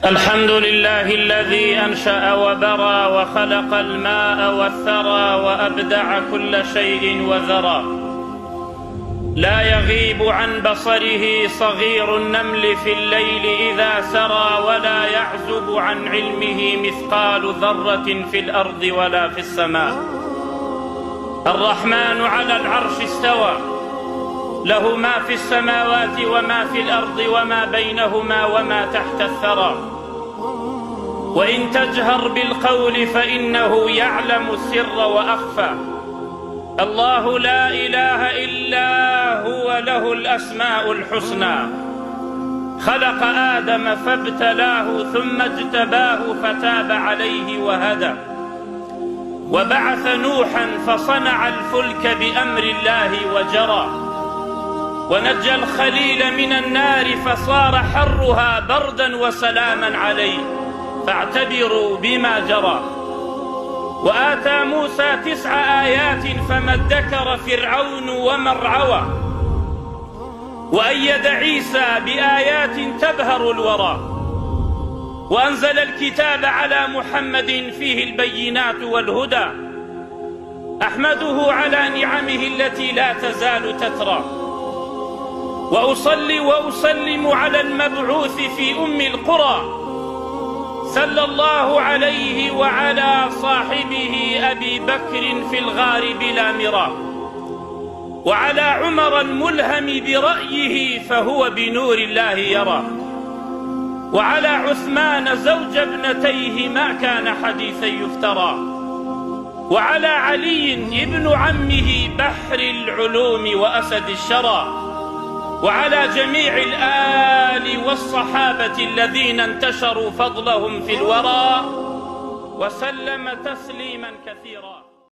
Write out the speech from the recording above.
الحمد لله الذي أنشأ وبرى وخلق الماء والثرى وأبدع كل شيء وذرى، لا يغيب عن بصره صغير النمل في الليل إذا سرى، ولا يعزب عن علمه مثقال ذرة في الأرض ولا في السماء. الرحمن على العرش استوى، له ما في السماوات وما في الأرض وما بينهما وما تحت الثرى. وإن تجهر بالقول فإنه يعلم السر وأخفى. الله لا إله إلا هو، له الأسماء الحسنى. خلق آدم فابتلاه ثم اجتباه فتاب عليه وهدى، وبعث نوحا فصنع الفلك بأمر الله وجرى، ونجى الخليل من النار فصار حرها بردا وسلاما عليه، فاعتبروا بما جرى. وآتى موسى 9 آيات فما ادكر فرعون وما ارعوى، وأيد عيسى بآيات تبهر الورى، وأنزل الكتاب على محمد فيه البينات والهدى. أحمده على نعمه التي لا تزال تترى، وأصلي وأسلم على المبعوث في أم القرى، صلى الله عليه وعلى صاحبه أبي بكر في الغار بلا مرى، وعلى عمر الملهم برأيه فهو بنور الله يرى، وعلى عثمان زوج ابنتيه ما كان حديثا يفترى، وعلى علي ابن عمه بحر العلوم وأسد الشرى، وعلى جميع الآل والصحابة الذين انتشروا فضلهم في الورى، وسلم تسليما كثيرا.